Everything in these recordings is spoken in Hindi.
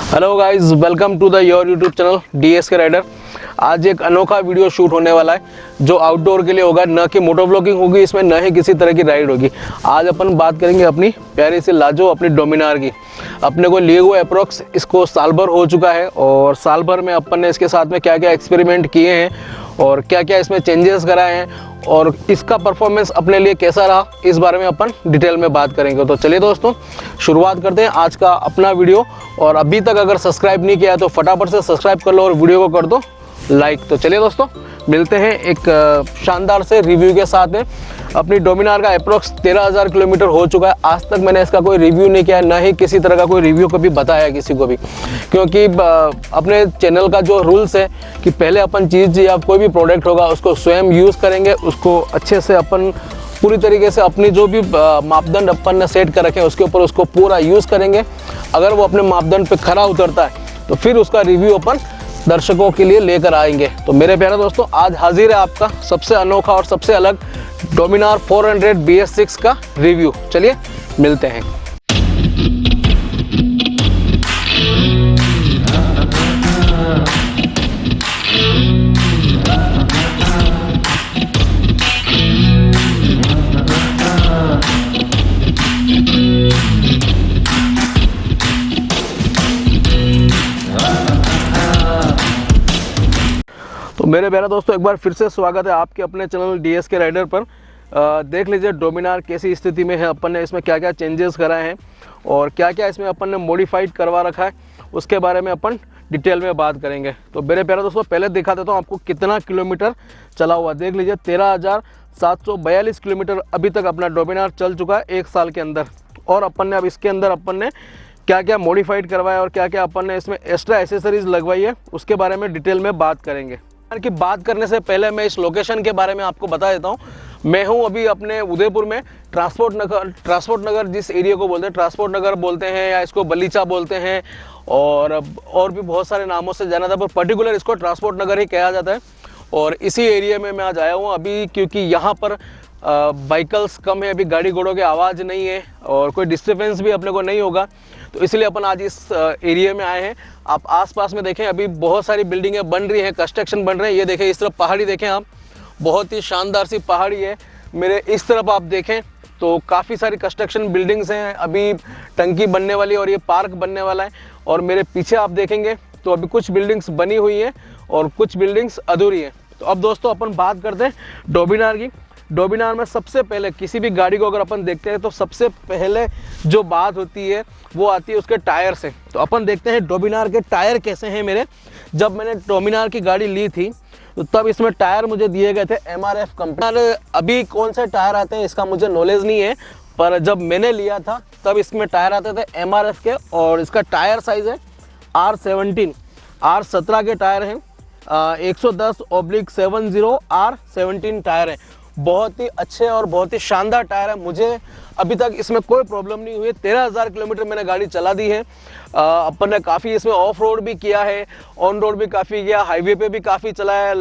Hello guys, welcome to the your YouTube channel DSK rider. आज एक अनोखा वीडियो शूट होने वाला है जो आउटडोर के लिए होगा, न कि मोटो ब्लॉगिंग होगी इसमें, न ही किसी तरह की राइड होगी। आज अपन बात करेंगे अपनी प्यारी सी लाजो अपनी डोमिनार की। अपने को लिए हुए अप्रोक्स इसको साल भर हो चुका है और साल भर में अपन ने इसके साथ में क्या क्या एक्सपेरिमेंट किए हैं और क्या क्या इसमें चेंजेस कराए हैं और इसका परफॉर्मेंस अपने लिए कैसा रहा, इस बारे में अपन डिटेल में बात करेंगे। तो चलिए दोस्तों, शुरुआत करते हैं आज का अपना वीडियो। और अभी तक अगर सब्सक्राइब नहीं किया है तो फटाफट से सब्सक्राइब कर लो और वीडियो को कर दो लाइक। तो चलिए दोस्तों, मिलते हैं एक शानदार से रिव्यू के साथ में। अपनी डोमिनार का अप्रोक्स 13,000 किलोमीटर हो चुका है। आज तक मैंने इसका कोई रिव्यू नहीं किया, ना ही किसी तरह का कोई रिव्यू कभी बताया किसी को भी, क्योंकि अपने चैनल का जो रूल्स है कि पहले अपन चीज़ या कोई भी प्रोडक्ट होगा उसको स्वयं यूज़ करेंगे, उसको अच्छे से अपन पूरी तरीके से अपनी जो भी मापदंड अपन ने सेट कर रखे हैं उसके ऊपर उसको पूरा यूज़ करेंगे। अगर वो अपने मापदंड पे खरा उतरता है तो फिर उसका रिव्यू अपन दर्शकों के लिए लेकर आएंगे। तो मेरे प्यारे दोस्तों, आज हाजिर है आपका सबसे अनोखा और सबसे अलग डोमिनार 400 BS6 का रिव्यू। चलिए मिलते हैं। तो मेरे प्यारे दोस्तों, एक बार फिर से स्वागत है आपके अपने चैनल DSK राइडर पर। देख लीजिए डोमिनार कैसी स्थिति में है, अपन ने इसमें क्या क्या चेंजेस कराए हैं और क्या क्या इसमें अपन ने मॉडिफाइड करवा रखा है, उसके बारे में अपन डिटेल में बात करेंगे। तो मेरे प्यारे दोस्तों, पहले दिखा देता हूँ आपको कितना किलोमीटर चला हुआ। देख लीजिए 13,742 किलोमीटर अभी तक अपना डोमिनार चल चुका है एक साल के अंदर। और अपन ने अब इसके अंदर अपन ने क्या क्या मॉडिफाइड करवाया और क्या क्या अपन ने इसमें एक्स्ट्रा एसेसरीज लगवाई है, उसके बारे में डिटेल में बात करेंगे। की बात करने से पहले मैं इस लोकेशन के बारे में आपको बता देता हूँ। मैं हूँ अभी अपने उदयपुर में ट्रांसपोर्ट नगर जिस एरिया को बोलते हैं, ट्रांसपोर्ट नगर बोलते हैं या इसको बलीचा बोलते हैं और भी बहुत सारे नामों से जाना था, पर पर्टिकुलर इसको ट्रांसपोर्ट नगर ही कहा जाता है। और इसी एरिया में मैं आज आया हूँ अभी, क्योंकि यहाँ पर व्हीकल्स कम है, अभी गाड़ी घोड़ों की आवाज़ नहीं है और कोई डिस्टर्बेंस भी अपने को नहीं होगा, तो इसलिए अपन आज इस एरिया में आए हैं। आप आसपास में देखें, अभी बहुत सारी बिल्डिंगें बन रही हैं, कंस्ट्रक्शन बन रहे हैं। ये देखें, इस तरफ पहाड़ी देखें आप, बहुत ही शानदार सी पहाड़ी है। मेरे इस तरफ आप देखें तो काफ़ी सारी कंस्ट्रक्शन बिल्डिंग्स हैं, अभी टंकी बनने वाली है और ये पार्क बनने वाला है। और मेरे पीछे आप देखेंगे तो अभी कुछ बिल्डिंग्स बनी हुई हैं और कुछ बिल्डिंग्स अधूरी हैं। तो अब दोस्तों अपन बात करते हैं डोमिनार की। डोमिनार में सबसे पहले किसी भी गाड़ी को अगर अपन देखते हैं तो सबसे पहले जो बात होती है वो आती है उसके टायर से। तो अपन देखते हैं डोमिनार के टायर कैसे हैं मेरे। जब मैंने डोमिनार की गाड़ी ली थी तो तब इसमें टायर मुझे दिए गए थे MRF कंपनी। अभी कौन से टायर आते हैं इसका मुझे नॉलेज नहीं है, पर जब मैंने लिया था तब इसमें टायर आते थे MRF के और इसका टायर साइज़ है R17 के टायर हैं। 110/70 R17 टायर है। बहुत ही अच्छे और बहुत ही शानदार टायर है। मुझे अभी तक इसमें कोई प्रॉब्लम नहीं हुई। 13,000 किलोमीटर मैंने गाड़ी चला दी है। अपन ने काफ़ी इसमें ऑफ रोड भी किया है, ऑन रोड भी काफ़ी किया, हाईवे पे भी काफ़ी चला है।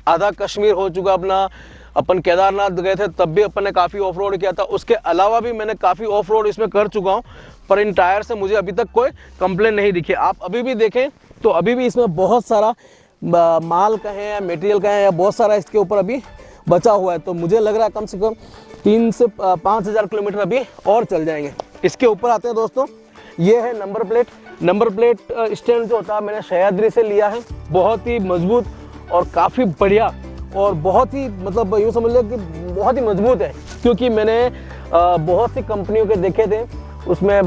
आधा कश्मीर हो चुका अपना। अपन केदारनाथ गए थे तब भी अपन ने काफ़ी ऑफ रोड किया था। उसके अलावा भी मैंने काफ़ी ऑफ रोड इसमें कर चुका हूँ, पर इन टायर से मुझे अभी तक कोई कंप्लेन नहीं दिखी। आप अभी भी देखें तो अभी भी इसमें बहुत सारा माल का है या मटेरियल का है या बहुत सारा इसके ऊपर अभी बचा हुआ है। तो मुझे लग रहा है कम से कम 3 से 5,000 किलोमीटर अभी और चल जाएंगे। इसके ऊपर आते हैं दोस्तों, ये है नंबर प्लेट स्टैंड जो होता है मैंने सह्याद्री से लिया है। बहुत ही मजबूत और काफ़ी बढ़िया और बहुत ही मतलब यूँ समझ लो कि बहुत ही मजबूत है, क्योंकि मैंने बहुत सी कंपनियों के देखे थे। उसमें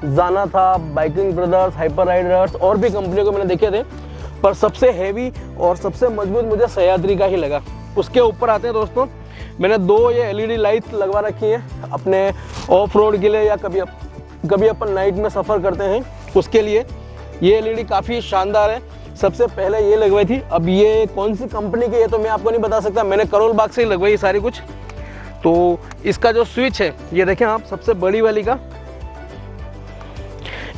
जाना था, बाइकिंग ब्रदर्स, हाइपर राइडर्स और भी कंपनियों को मैंने देखे थे, पर सबसे हैवी और सबसे मजबूत मुझे सह्याद्री का ही लगा। उसके ऊपर आते हैं दोस्तों, मैंने 2 ये LED लाइट लगवा रखी हैं अपने ऑफ रोड के लिए या कभी अपन नाइट में सफ़र करते हैं उसके लिए। ये LED काफ़ी शानदार है। सबसे पहले ये लगवाई थी। अब ये कौन सी कंपनी की है तो मैं आपको नहीं बता सकता, मैंने करोल बाग से ही लगवाई सारी कुछ। तो इसका जो स्विच है ये देखें आप, सबसे बड़ी वाली का,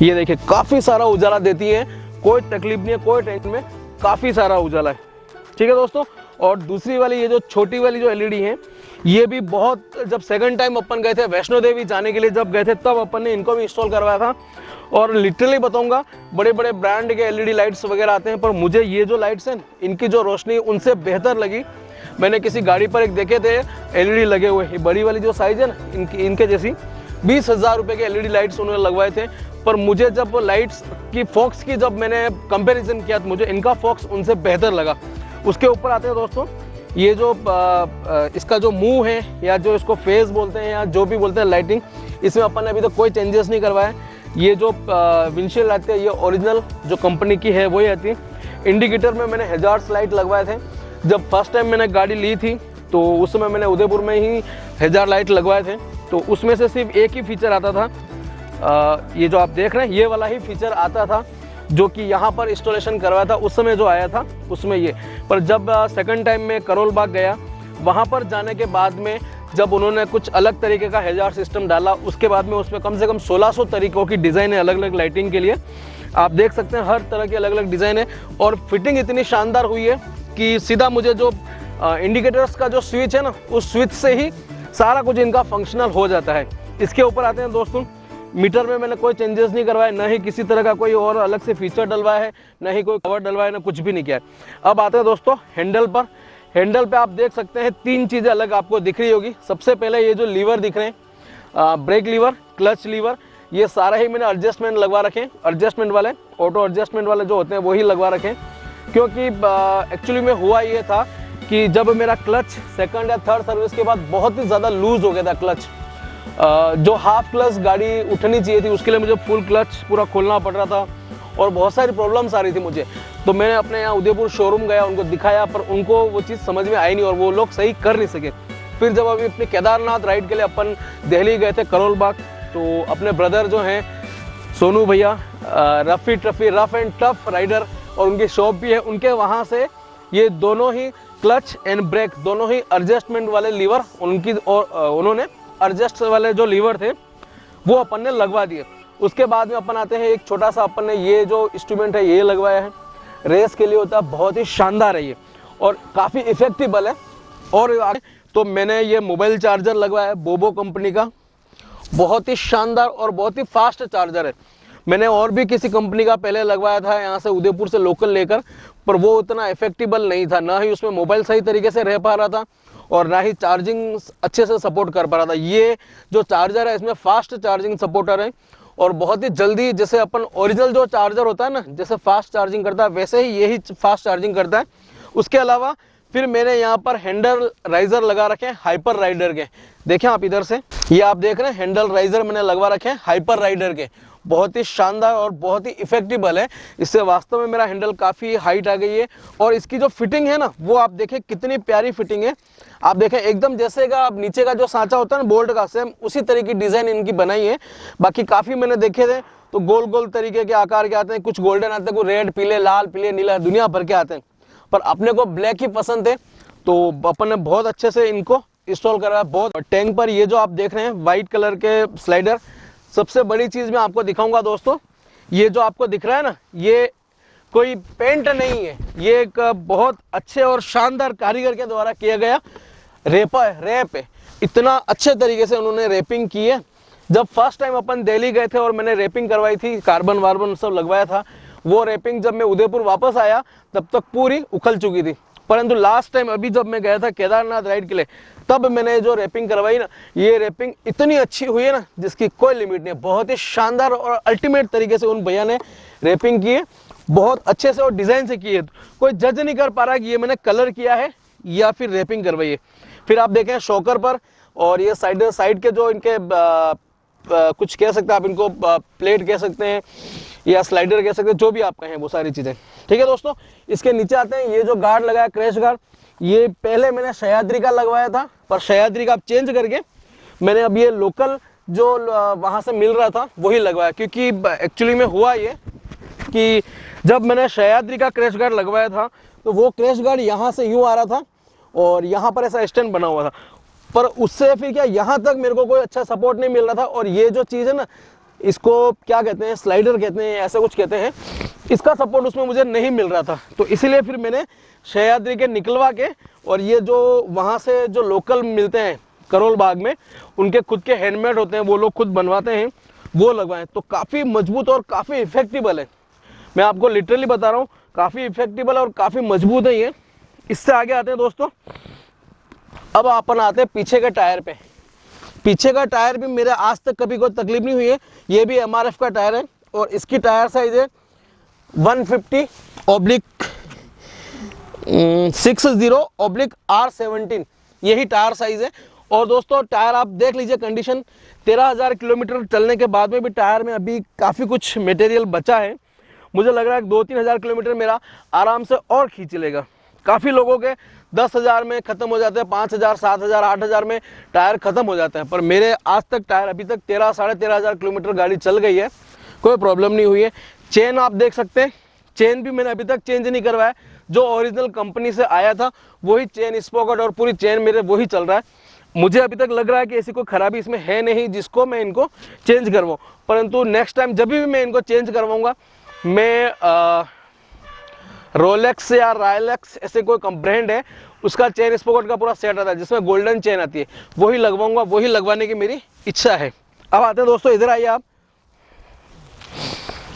ये देखिए काफ़ी सारा उजाला देती है, कोई तकलीफ नहीं है, कोई टेंशन में, काफ़ी सारा उजाला है। ठीक है दोस्तों। और दूसरी वाली ये जो छोटी वाली जो LED है, ये भी बहुत, जब सेकंड टाइम अपन गए थे वैष्णो देवी जाने के लिए जब गए थे तब अपन ने इनको भी इंस्टॉल करवाया था और लिटरली बताऊंगा, बड़े बड़े ब्रांड के एलईडी लाइट्स वगैरह आते हैं, पर मुझे ये जो लाइट्स हैं इनकी जो रोशनी उनसे बेहतर लगी। मैंने किसी गाड़ी पर एक देखे थे एलईडी लगे हुए, ये बड़ी वाली जो साइज़ है ना इनके जैसी 20,000 रुपये के एलईडी लाइट्स उन्होंने लगवाए थे। पर मुझे जब लाइट्स की फोक्स की जब मैंने कंपैरिजन किया तो मुझे इनका फोक्स उनसे बेहतर लगा। उसके ऊपर आते हैं दोस्तों, ये जो इसका जो मुंह है या जो इसको फेस बोलते हैं या जो भी बोलते हैं लाइटिंग, इसमें अपन ने अभी तक कोई चेंजेस नहीं करवाया। ये जो विंडशील्ड आती है ये ओरिजिनल जो कंपनी की है वही आती है। इंडिकेटर में मैंने हैजार्ड्स लाइट लगवाए थे। जब फर्स्ट टाइम मैंने गाड़ी ली थी तो उस समय मैंने उदयपुर में ही हैजार्ड लाइट लगवाए थे, तो उसमें से सिर्फ एक ही फीचर आता था, ये जो आप देख रहे हैं ये वाला ही फीचर आता था जो कि यहाँ पर इंस्टॉलेशन करवाया था उस समय जो आया था उसमें ये। पर जब सेकंड टाइम में करोल बाग गया, वहाँ पर जाने के बाद में जब उन्होंने कुछ अलग तरीके का हैजार्ड सिस्टम डाला, उसके बाद में उसमें कम से कम 1600 तरीक़ों की डिज़ाइन है अलग अलग लाइटिंग के लिए। आप देख सकते हैं हर तरह की अलग अलग डिज़ाइन है और फिटिंग इतनी शानदार हुई है कि सीधा मुझे जो इंडिकेटर्स का जो स्विच है ना, उस स्विच से ही सारा कुछ इनका फंक्शनल हो जाता है। इसके ऊपर आते हैं दोस्तों, मीटर में मैंने कोई चेंजेस नहीं करवाए, ना ही किसी तरह का कोई और अलग से फीचर डलवाया है, ना ही कोई कवर डलवाया, ना कुछ भी नहीं किया है। अब आते हैं दोस्तों हैंडल पर। हैंडल पे आप देख सकते हैं 3 चीज़ें अलग आपको दिख रही होगी। सबसे पहले ये जो लीवर दिख रहे हैं, ब्रेक लीवर, क्लच लीवर, ये सारा ही मैंने एडजस्टमेंट लगवा रखे हैं। एडजस्टमेंट वाले, ऑटो एडजस्टमेंट वाले जो होते हैं वही लगवा रखे हैं, क्योंकि एक्चुअली में हुआ ये था कि जब मेरा क्लच सेकंड या थर्ड सर्विस के बाद बहुत ही ज़्यादा लूज हो गया था क्लच, जो हाफ क्लच गाड़ी उठनी चाहिए थी उसके लिए मुझे फुल क्लच पूरा खोलना पड़ रहा था और बहुत सारी प्रॉब्लम्स आ रही थी मुझे। तो मैंने अपने यहाँ उदयपुर शोरूम गया, उनको दिखाया, पर उनको वो चीज़ समझ में आई नहीं और वो लोग सही कर नहीं सके। फिर जब अभी अपने केदारनाथ राइड के लिए अपन दिल्ली गए थे करोल बाग, तो अपने ब्रदर जो हैं सोनू भैया, रफ एंड टफ राइडर, और उनकी शॉप भी है, उनके वहाँ से ये दोनों ही क्लच एंड ब्रेक दोनों ही एडजस्टमेंट वाले लीवर उनकी, और उन्होंने एडजस्ट वाले जो लीवर थे वो अपन ने लगवा दिए। उसके बाद में अपन आते हैं एक छोटा सा, अपन ने ये जो इंस्ट्रूमेंट है ये लगवाया है, रेस के लिए होता है, बहुत ही शानदार है ये और काफ़ी इफेक्टिबल है। और तो मैंने ये मोबाइल चार्जर लगवाया है बोबो कंपनी का, बहुत ही शानदार और बहुत ही फास्ट चार्जर है। मैंने और भी किसी कंपनी का पहले लगवाया था यहाँ से उदयपुर से लोकल लेकर, पर वो उतना इफेक्टिबल नहीं था, ना ही उसमें मोबाइल सही तरीके से रह पा रहा था और ना ही चार्जिंग अच्छे से सपोर्ट कर पा रहा था। ये जो चार्जर है इसमें फास्ट चार्जिंग सपोर्टर है और बहुत ही जल्दी, जैसे अपन ओरिजिनल जो चार्जर होता है ना, जैसे फास्ट चार्जिंग करता है वैसे ही यही फास्ट चार्जिंग करता है। उसके अलावा फिर मैंने यहाँ पर हैंडल राइजर लगा रखे हैं हाइपर राइडर के, देखें आप इधर से, ये आप देख रहे हैं हैंडल राइजर मैंने लगवा रखे हैं हाइपर राइडर के, बहुत ही शानदार और बहुत ही इफेक्टिबल है। इससे वास्तव में मेरा हैंडल काफ़ी हाइट आ गई है और इसकी जो फिटिंग है ना वो आप देखें कितनी प्यारी फिटिंग है। आप देखें एकदम जैसे का अब नीचे का जो सांचा होता है ना बोल्ट का, सेम उसी तरह की डिज़ाइन इनकी बनाई है। बाकी काफ़ी मैंने देखे थे तो गोल गोल तरीके के आकार के आते हैं, कुछ गोल्डन आते हैं, कुछ रेड, पीले, लाल, पीले, नीला, दुनिया भर के आते हैं, पर अपने को ब्लैक ही पसंद है तो अपन ने बहुत अच्छे से इनको इंस्टॉल करा है। बहुत टैंक पर ये जो आप देख रहे हैं वाइट कलर के स्लाइडर, सबसे बड़ी चीज़ मैं आपको दिखाऊंगा दोस्तों, ये जो आपको दिख रहा है ना, ये कोई पेंट नहीं है, ये एक बहुत अच्छे और शानदार कारीगर के द्वारा किया गया रैप है। इतना अच्छे तरीके से उन्होंने रैपिंग की है। जब फर्स्ट टाइम अपन दिल्ली गए थे और मैंने रैपिंग करवाई थी, कार्बन वार्बन सब लगवाया था, वो रैपिंग जब मैं उदयपुर वापस आया तब तक पूरी उखल चुकी थी। परंतु लास्ट टाइम अभी जब मैं गया था केदारनाथ राइड के लिए, तब मैंने जो रैपिंग करवाई ना, ये रैपिंग इतनी अच्छी हुई है ना जिसकी कोई लिमिट नहीं। बहुत ही शानदार और अल्टीमेट तरीके से उन भैया ने रैपिंग की है, बहुत अच्छे से और डिज़ाइन से की है। कोई जज नहीं कर पा रहा कि ये मैंने कलर किया है या फिर रैपिंग करवाई है। फिर आप देखें शॉकर पर, और ये साइड के जो इनके कुछ कह सकते हैं आप इनको, प्लेट कह सकते हैं या स्लाइडर कह सकते हैं, जो भी आप कहें वो सारी चीज़ें, ठीक है दोस्तों। इसके नीचे आते हैं, ये जो गार्ड लगाया क्रैश गार्ड, ये पहले मैंने सह्याद्री का लगवाया था, पर सह्याद्री का अब चेंज करके मैंने अब ये लोकल जो वहाँ से मिल रहा था वही लगवाया। क्योंकि एक्चुअली में हुआ ये कि जब मैंने सह्याद्री का क्रैश गार्ड लगवाया था तो वो क्रैश गार्ड यहाँ से यूँ आ रहा था और यहाँ पर ऐसा स्टैंड बना हुआ था, पर उससे फिर क्या यहाँ तक मेरे को कोई अच्छा सपोर्ट नहीं मिल रहा था। और ये जो चीज़ है ना, इसको क्या कहते हैं, स्लाइडर कहते हैं, ऐसा कुछ कहते हैं, इसका सपोर्ट उसमें मुझे नहीं मिल रहा था। तो इसीलिए फिर मैंने सह्याद्री के निकलवा के, और ये जो वहाँ से जो लोकल मिलते हैं करोल बाग में, उनके खुद के हैंडमेड होते हैं, वो लोग खुद बनवाते हैं, वो लगवाएं। तो काफ़ी मजबूत और काफ़ी इफेक्टिबल है, मैं आपको लिटरली बता रहा हूँ, काफ़ी इफेक्टिबल है और काफ़ी मजबूत है ये। इससे आगे आते हैं दोस्तों, अब अपन आते हैं पीछे के टायर पे। पीछे का टायर भी मेरे आज तक कभी कोई तकलीफ नहीं हुई है। ये भी MRF का टायर है और इसकी टायर साइज है 150/60/R17, यही टायर साइज है। और दोस्तों टायर आप देख लीजिए कंडीशन, 13,000 किलोमीटर चलने के बाद में भी टायर में अभी काफ़ी कुछ मटेरियल बचा है। मुझे लग रहा है 2-3 हज़ार किलोमीटर मेरा आराम से और खींच लेगा। काफ़ी लोगों के 10,000 में ख़त्म हो जाते हैं, 5,000, 7,000, 8,000 में टायर ख़त्म हो जाते हैं, पर मेरे आज तक टायर अभी तक 13-13,500 किलोमीटर गाड़ी चल गई है, कोई प्रॉब्लम नहीं हुई है। चेन आप देख सकते हैं, चेन भी मैंने अभी तक चेंज नहीं करवाया, जो ओरिजिनल कंपनी से आया था वही चेन स्पॉकेट और पूरी चेन मेरे वही चल रहा है। मुझे अभी तक लग रहा है कि ऐसी कोई खराबी इसमें है नहीं जिसको मैं इनको चेंज करवाऊँ, परंतु नेक्स्ट टाइम जब भी मैं इनको चेंज करवाऊँगा, मैं रोलेक्स या रायलेक्स ऐसे कोई ब्रांड है, उसका चेन स्पॉकेट का पूरा सेट आता है जिसमें गोल्डन चेन आती है, वही लगवाऊंगा, वही लगवाने की मेरी इच्छा है। अब आते हैं दोस्तों, इधर आइए आप।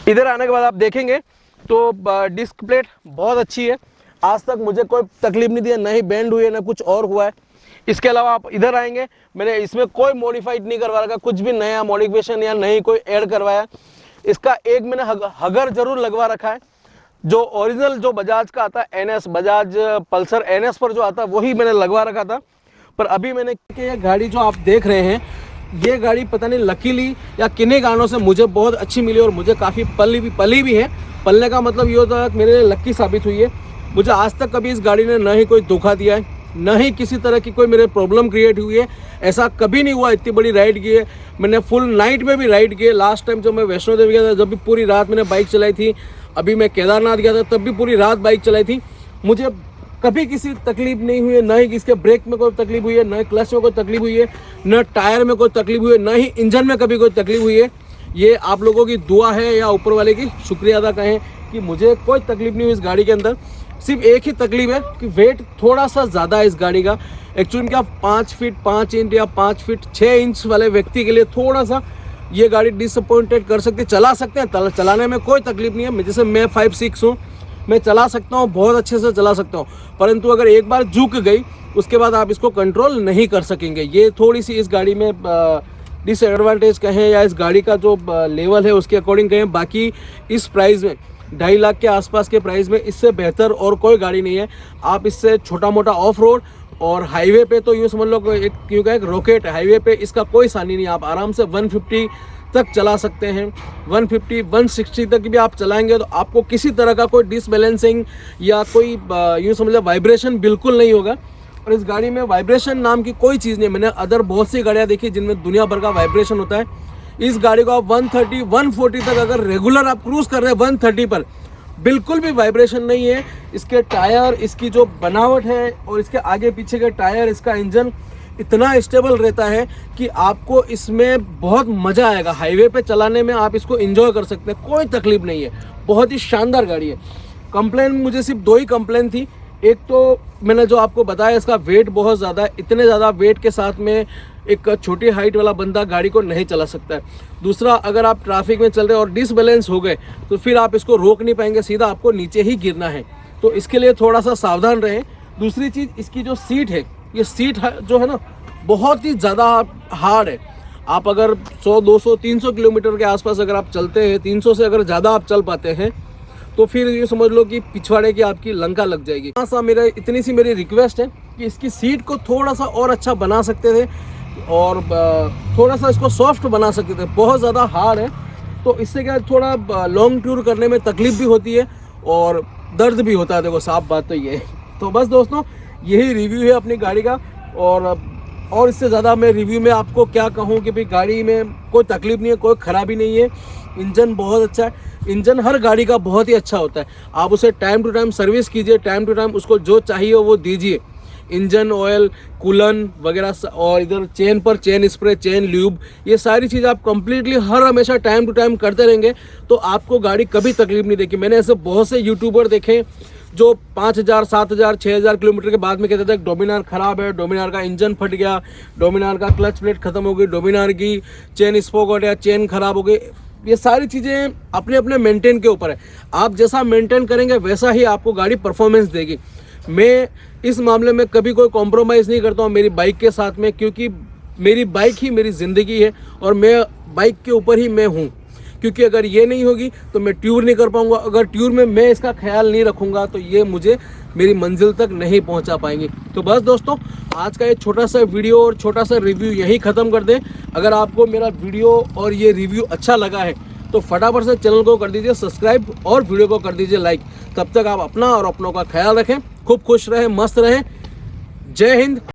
इधर आने के बाद आप देखेंगे तो डिस्क प्लेट बहुत अच्छी है, आज तक मुझे कोई तकलीफ नहीं दी है, ना ही बेंड हुई है ना कुछ और हुआ है। इसके अलावा आप इधर आएंगे, मैंने इसमें कोई मॉडिफाइड नहीं करवा रखा, कुछ भी नया मॉडिफिकेशन या नहीं कोई ऐड करवाया। इसका एक मैंने हगर जरूर लगवा रखा है, जो ओरिजिनल जो बजाज का आता है NS, बजाज पल्सर NS पर जो आता है वही मैंने लगवा रखा था। पर अभी मैंने ये गाड़ी जो आप देख रहे हैं, ये गाड़ी पता नहीं लकीली या किन्हीं कारणों से मुझे बहुत अच्छी मिली और मुझे काफ़ी पली भी है। पलने का मतलब ये होता है कि मेरे लिए लक्की साबित हुई है। मुझे आज तक कभी इस गाड़ी ने न ही कोई धोखा दिया है, न ही किसी तरह की कोई मेरे प्रॉब्लम क्रिएट हुई है, ऐसा कभी नहीं हुआ। इतनी बड़ी राइड की है मैंने, फुल नाइट में भी राइड की है। लास्ट टाइम जब मैं वैष्णो देवी गया था, जब भी पूरी रात मैंने बाइक चलाई थी। अभी मैं केदारनाथ गया था, तब भी पूरी रात बाइक चलाई थी। मुझे कभी किसी तकलीफ नहीं हुई है, न ही इसके ब्रेक में कोई तकलीफ हुई है, न क्लच में कोई तकलीफ हुई है, न टायर में कोई तकलीफ हुई है, न ही इंजन में कभी कोई तकलीफ हुई है। ये आप लोगों की दुआ है या ऊपर वाले की शुक्रिया अदा कहें कि मुझे कोई तकलीफ नहीं हुई इस गाड़ी के अंदर। सिर्फ एक ही तकलीफ है कि वेट थोड़ा सा ज़्यादा है इस गाड़ी का। एक्चुअली क्या 5 फीट 5 इंच या 5 फीट 6 इंच वाले व्यक्ति के लिए थोड़ा सा ये गाड़ी डिसअपॉइंटेड कर सकती है। चला सकते हैं, चलाने में कोई तकलीफ नहीं है। जैसे मैं 5-6 हूँ, मैं चला सकता हूँ, बहुत अच्छे से चला सकता हूँ, परंतु अगर एक बार झुक गई उसके बाद आप इसको कंट्रोल नहीं कर सकेंगे। ये थोड़ी सी इस गाड़ी में डिसएडवांटेज कहें या इस गाड़ी का जो लेवल है उसके अकॉर्डिंग कहें। बाकी इस प्राइस में 2.5 लाख के आसपास के प्राइस में इससे बेहतर और कोई गाड़ी नहीं है। आप इससे छोटा मोटा ऑफ रोड और हाईवे पे तो यूँ समझ लो क्योंकि एक रॉकेट है। हाईवे पे इसका कोई सानी नहीं, आप आराम से 150 तक चला सकते हैं। 150-160 तक भी आप चलाएंगे तो आपको किसी तरह का कोई डिसबैलेंसिंग या कोई यूँ समझ लो वाइब्रेशन बिल्कुल नहीं होगा। और इस गाड़ी में वाइब्रेशन नाम की कोई चीज़ नहीं। मैंने अदर बहुत सी गाड़ियाँ देखी जिनमें दुनिया भर का वाइब्रेशन होता है। इस गाड़ी को आप 130-140 तक अगर रेगुलर आप क्रूज कर रहे हैं 130 पर, बिल्कुल भी वाइब्रेशन नहीं है। इसके टायर, इसकी जो बनावट है और इसके आगे पीछे के टायर, इसका इंजन इतना स्टेबल रहता है कि आपको इसमें बहुत मज़ा आएगा। हाईवे पे चलाने में आप इसको एंजॉय कर सकते हैं, कोई तकलीफ नहीं है। बहुत ही शानदार गाड़ी है। कंप्लेन मुझे सिर्फ 2 ही कंप्लेन थी। एक तो मैंने जो आपको बताया, इसका वेट बहुत ज़्यादा है। इतने ज़्यादा वेट के साथ में एक छोटी हाइट वाला बंदा गाड़ी को नहीं चला सकता है। दूसरा, अगर आप ट्रैफिक में चल रहे और डिसबैलेंस हो गए तो फिर आप इसको रोक नहीं पाएंगे, सीधा आपको नीचे ही गिरना है। तो इसके लिए थोड़ा सा सावधान रहें। दूसरी चीज़, इसकी जो सीट है, ये सीट जो है ना बहुत ही ज़्यादा हार्ड है। आप अगर 100, 200, 300 किलोमीटर के आसपास अगर आप चलते हैं, 300 से अगर ज़्यादा आप चल पाते हैं तो फिर ये समझ लो कि पिछवाड़े की आपकी लंका लग जाएगी। सा मेरा इतनी सी मेरी रिक्वेस्ट है कि इसकी सीट को थोड़ा सा और अच्छा बना सकते थे और थोड़ा सा इसको सॉफ्ट बना सकते थे। बहुत ज़्यादा हार्ड है तो इससे क्या थोड़ा लॉन्ग टूर करने में तकलीफ भी होती है और दर्द भी होता है। देखो साफ बात तो ये है। तो बस दोस्तों, यही रिव्यू है अपनी गाड़ी का। और इससे ज़्यादा मैं रिव्यू में आपको क्या कहूँ कि भाई गाड़ी में कोई तकलीफ नहीं है, कोई ख़राबी नहीं है। इंजन बहुत अच्छा है। इंजन हर गाड़ी का बहुत ही अच्छा होता है। आप उसे टाइम टू टाइम सर्विस कीजिए, टाइम टू टाइम उसको जो चाहिए वो दीजिए। इंजन ऑयल, कूलन वगैरह, और इधर चेन पर चेन स्प्रे, चेन ल्यूब, ये सारी चीज़ आप कंप्लीटली हर हमेशा टाइम टू टाइम करते रहेंगे तो आपको गाड़ी कभी तकलीफ नहीं देगी। मैंने ऐसे बहुत से यूट्यूबर देखे जो 5000, 7000, 6000 किलोमीटर के बाद में कहते थे डोमिनार ख़राब है, डोमिनार का इंजन फट गया, डोमिनार का क्लच प्लेट ख़त्म हो गई, डोमिनार की चेन स्पोक हो गया, चेन ख़राब हो गई। ये सारी चीज़ें अपने अपने मेंटेन के ऊपर है। आप जैसा मेंटेन करेंगे वैसा ही आपको गाड़ी परफॉर्मेंस देगी। मैं इस मामले में कभी कोई कॉम्प्रोमाइज़ नहीं करता हूँ मेरी बाइक के साथ में, क्योंकि मेरी बाइक ही मेरी ज़िंदगी है और मैं बाइक के ऊपर ही मैं हूँ। क्योंकि अगर ये नहीं होगी तो मैं टूर नहीं कर पाऊँगा, अगर टूर में मैं इसका ख्याल नहीं रखूँगा तो ये मुझे मेरी मंजिल तक नहीं पहुँचा पाएंगे। तो बस दोस्तों, आज का ये छोटा सा वीडियो और छोटा सा रिव्यू यहीं ख़त्म कर दें। अगर आपको मेरा वीडियो और ये रिव्यू अच्छा लगा है तो फटाफट से चैनल को कर दीजिए सब्सक्राइब और वीडियो को कर दीजिए लाइक। तब तक आप अपना और अपनों का ख्याल रखें, खूब खुश रहें, मस्त रहें। जय हिंद।